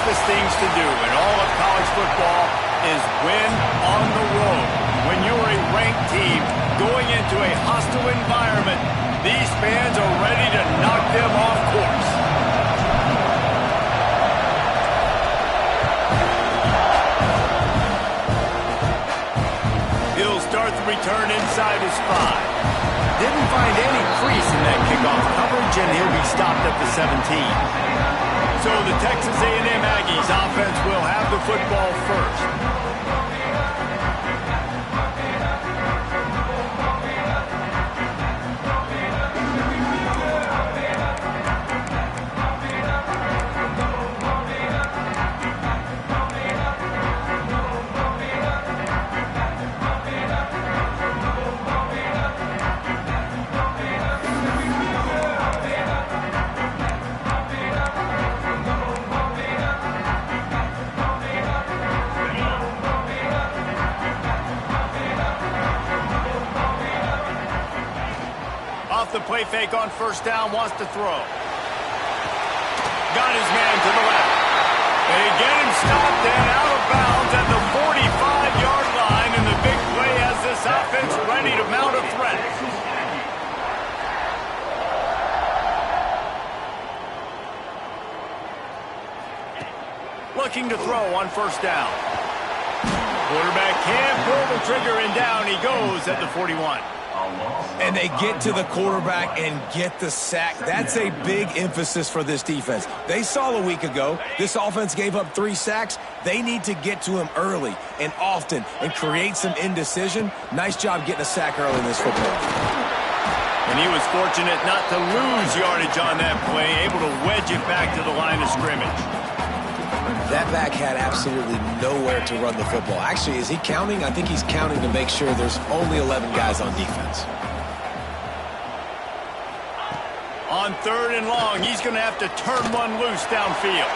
toughest things to do in all of college football is win on the road. When you're a ranked team going into a hostile environment, these fans are ready to knock them off course. He'll start the return inside his 5. Didn't find any crease in that kickoff coverage, and he'll be stopped at the 17. So the Texas A&M Aggies offense will have the football first. The play fake on first down, wants to throw. Got his man to the left. They get him stopped and out of bounds at the 45-yard line, and the big play has this offense ready to mount a threat. Looking to throw on first down. Quarterback can't pull the trigger, and down he goes at the 41. And they get to the quarterback and get the sack. That's a big emphasis for this defense. They saw a week ago this offense gave up 3 sacks. They need to get to him early and often and create some indecision. Nice job getting a sack early in this football. And he was fortunate not to lose yardage on that play, able to wedge it back to the line of scrimmage. That back had absolutely nowhere to run the football. Actually, is he counting? I think he's counting to make sure there's only 11 guys on defense. On 3rd and long, he's going to have to turn one loose downfield.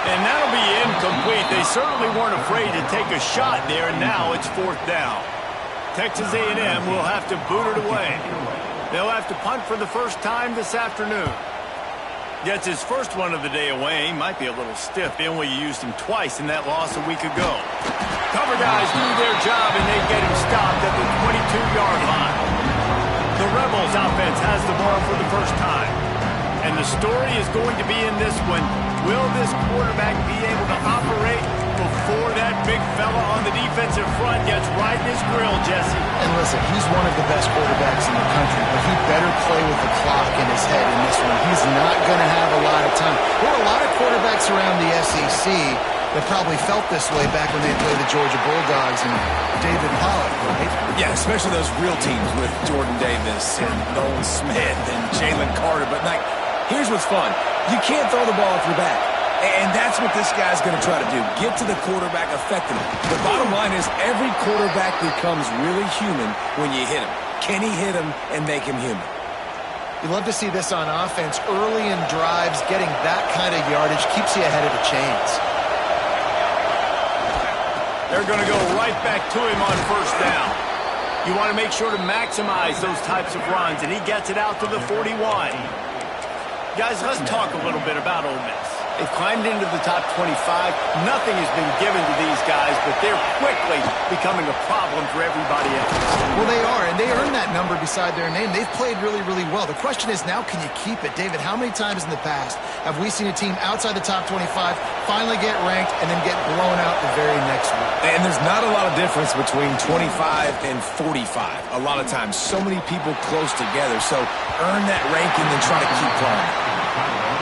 And that'll be incomplete. They certainly weren't afraid to take a shot there, and now it's 4th down. Texas A&M will have to boot it away. They'll have to punt for the first time this afternoon. Gets his first one of the day away. Might be a little stiff. They only used him twice in that loss a week ago. Cover guys do their job, and they get him stopped at the 22-yard line. The Rebels offense has the ball for the first time. And the story is going to be in this one. Will this quarterback be able to operate before that big fella on the defensive front gets right in his grill, Jesse? And listen, he's one of the best quarterbacks in the country, but he better play with the clock in his head in this one. He's not going to have a lot of time. There are a lot of quarterbacks around the SEC that probably felt this way back when they played the Georgia Bulldogs and David Pollock, right? Yeah, especially those real teams with Jordan Davis and Nolan Smith and Jalen Carter. But, like, here's what's fun. You can't throw the ball off your back. And that's what this guy's going to try to do, get to the quarterback effectively. The bottom line is every quarterback becomes really human when you hit him. Can he hit him and make him human? You love to see this on offense. Early in drives, getting that kind of yardage keeps you ahead of the chains. They're going to go right back to him on first down. You want to make sure to maximize those types of runs, and he gets it out to the 41. Guys, let's talk a little bit about Ole Miss. They've climbed into the top 25. Nothing has been given to these guys, but they're quickly becoming a problem for everybody else. Well, they are, and they earned that number beside their name. They've played really, really well. The question is now, can you keep it? David, how many times in the past have we seen a team outside the top 25 finally get ranked and then get blown out the very next week? And there's not a lot of difference between 25 and 45. A lot of times, so many people close together. So earn that ranking and try to keep climbing.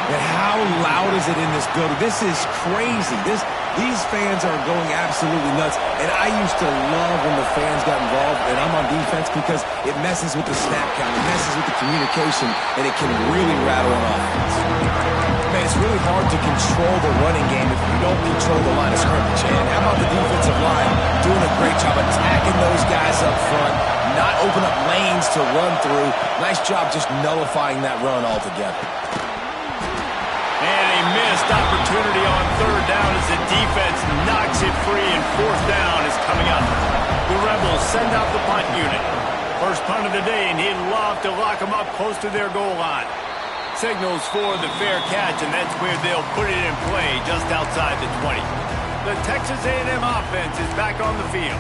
And how loud is it in this building? This is crazy. These fans are going absolutely nuts. And I used to love when the fans got involved, and I'm on defense, because it messes with the snap count, it messes with the communication, and it can really rattle an offense. Man, it's really hard to control the running game if you don't control the line of scrimmage. And how about the defensive line doing a great job attacking those guys up front, not open up lanes to run through. Nice job just nullifying that run altogether. And a missed opportunity on 3rd down as the defense knocks it free, and 4th down is coming up. The Rebels send out the punt unit. First punt of the day, and he'd love to lock them up close to their goal line. signals for the fair catch, and that's where they'll put it in play just outside the 20. The Texas A&M offense is back on the field.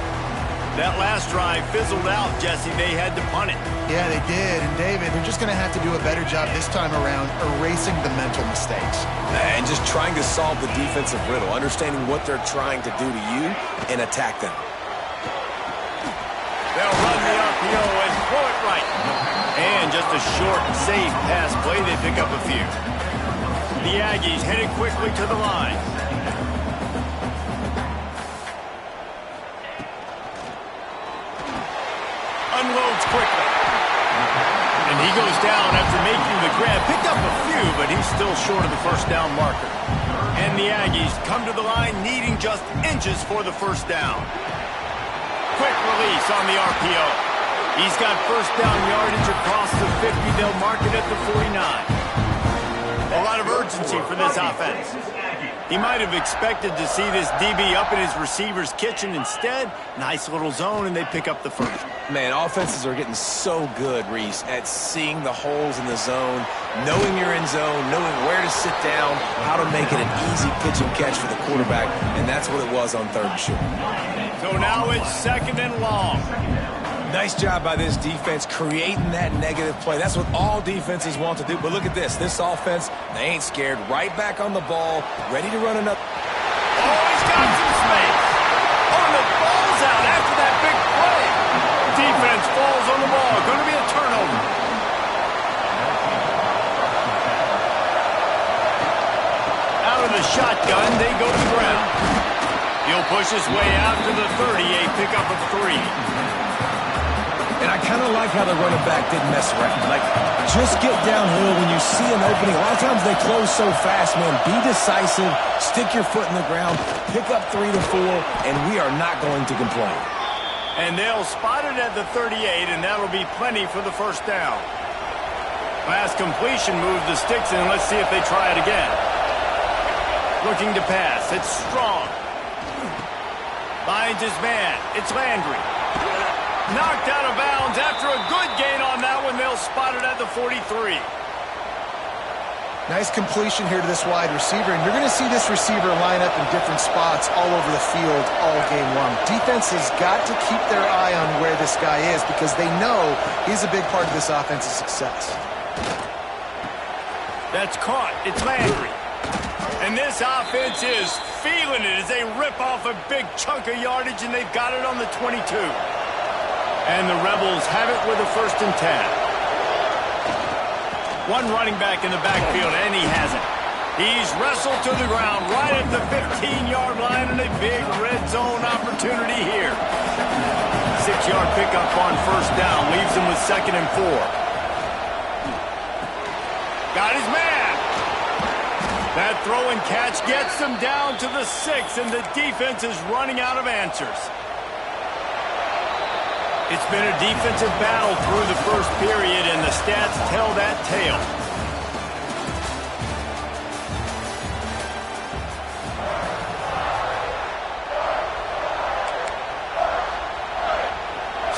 That last drive fizzled out, Jesse. They had to punt it. Yeah, they did. And, David, they're just going to have to do a better job this time around erasing the mental mistakes. And just trying to solve the defensive riddle, understanding what they're trying to do to you and attack them. They'll run the RPO and throw it right. And just a short, safe pass play. They pick up a few. The Aggies headed quickly to the line. Unloads quickly. And he goes down after making the grab. Picked up a few, but he's still short of the first down marker. And the Aggies come to the line needing just inches for the first down. Quick release on the RPO. He's got first down yardage across the 50. They'll mark it at the 49. A lot of urgency for this offense. He might have expected to see this DB up in his receiver's kitchen. Instead, nice little zone, and they pick up the first. Man, offenses are getting so good, Reese, at seeing the holes in the zone, knowing you're in zone, knowing where to sit down, how to make it an easy pitch and catch for the quarterback, and that's what it was on third and short. So now it's second and long. Nice job by this defense creating that negative play. That's what all defenses want to do. But look at this. This offense, they ain't scared. Right back on the ball, ready to run another. Oh, he's got some space. Oh, the ball's out after that big play. Defense falls on the ball. Going to be a turnover. Out of the shotgun, they go to the ground. He'll push his way out to the 38, pick up a 3. And I kind of like how the running back didn't mess around. Like, just get downhill when you see an opening. A lot of times they close so fast, man. Be decisive, stick your foot in the ground, pick up 3 to 4, and we are not going to complain. And they'll spot it at the 38, and that'll be plenty for the first down. Last completion moved the sticks in. Let's see if they try it again. Looking to pass. It's Strong. Finds his man. It's Landry. Knocked out of bounds after a good gain on that one. They'll spot it at the 43. Nice completion here to this wide receiver, and you're going to see this receiver line up in different spots all over the field all game long. Defense has got to keep their eye on where this guy is because they know he's a big part of this offense's success. That's caught. It's Landry. And this offense is feeling it as they rip off a big chunk of yardage, and they've got it on the 22. And the Rebels have it with a 1st and 10. One running back in the backfield, and he has it. He's wrestled to the ground right at the 15-yard line, and a big red zone opportunity here. 6-yard pickup on first down, leaves him with 2nd and 4. Got his man. That throw and catch gets them down to the 6, and the defense is running out of answers. It's been a defensive battle through the first period, and the stats tell that tale.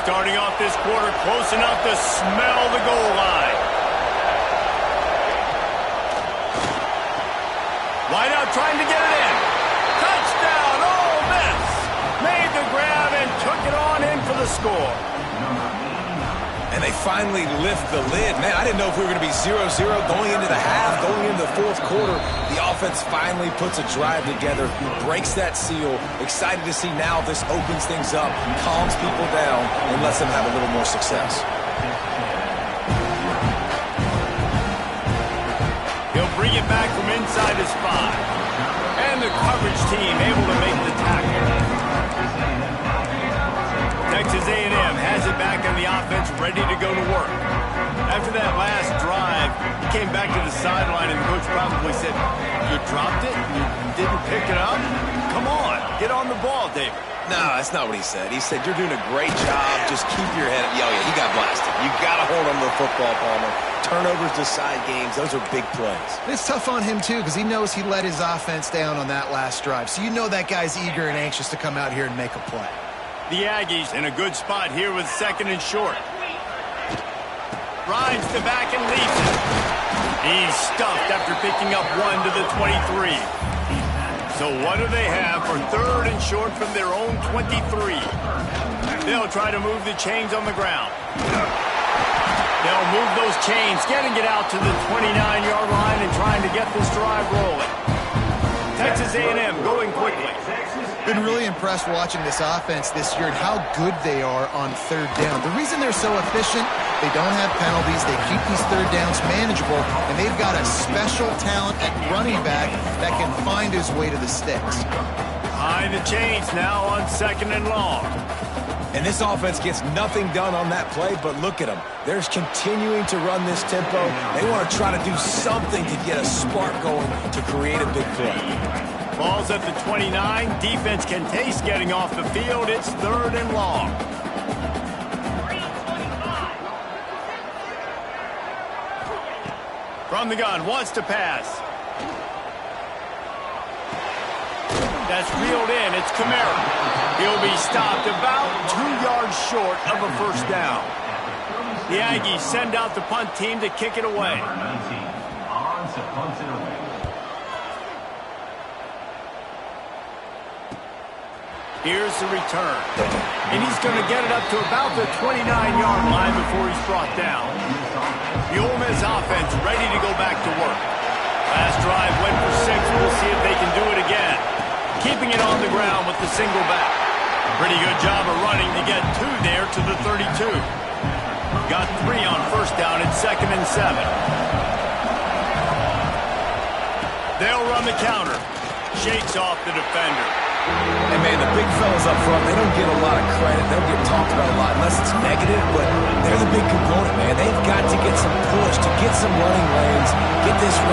Starting off this quarter close enough to smell the goal line. Wide out trying to get it in. Touchdown, Ole Miss. Made the grab and took it on in for the score. And they finally lift the lid. Man, I didn't know if we were going to be 0-0 going into the half, going into the fourth quarter. The offense finally puts a drive together, breaks that seal. Excited to see now if this opens things up, calms people down, and lets them have a little more success. He'll bring it back from inside his 5. And the coverage team able to make the tackle. Texas A&M has it back on the offense, ready to go to work. After that last drive, he came back to the sideline, and the coach probably said, "You dropped it? You didn't pick it up? Come on, get on the ball, David." No, that's not what he said. He said, "You're doing a great job. Just keep your head up." Yeah, he got blasted. You got to hold on to the football, Palmer. Turnovers decide games. Those are big plays. It's tough on him, too, because he knows he let his offense down on that last drive. So you know that guy's eager and anxious to come out here and make a play. The Aggies in a good spot here with 2nd and short. Rides the back and leaves it. He's stuffed after picking up 1 to the 23. So what do they have for 3rd and short from their own 23? They'll try to move the chains on the ground. They'll move those chains, getting it out to the 29-yard line and trying to get this drive rolling. Texas A&M going quickly. Been really impressed watching this offense this year and how good they are on 3rd down. The reason they're so efficient, they don't have penalties, they keep these 3rd downs manageable, and they've got a special talent at running back that can find his way to the sticks. Behind the chains now on 2nd and long. And this offense gets nothing done on that play, but look at them. They're continuing to run this tempo. They want to try to do something to get a spark going to create a big play. Ball's at the 29. Defense can taste getting off the field. It's 3rd and long. From the gun, wants to pass. That's reeled in. It's Kamara. He'll be stopped about 2 yards short of a 1st down. The Aggies send out the punt team to kick it away. Here's the return. And he's going to get it up to about the 29-yard line before he's brought down. The Ole Miss offense ready to go back to work. Last drive went for 6. We'll see if they can do it again. Keeping it on the ground with the single back. Pretty good job of running to get 2 there to the 32. Got 3 on 1st down at 2nd and 7. They'll run the counter. Shakes off the defender. And, man, the big fellas up front, they don't get a lot of credit. They don't get talked about a lot unless it's negative, but they're the big component, man. They've got to get some push, to get some running lanes, get this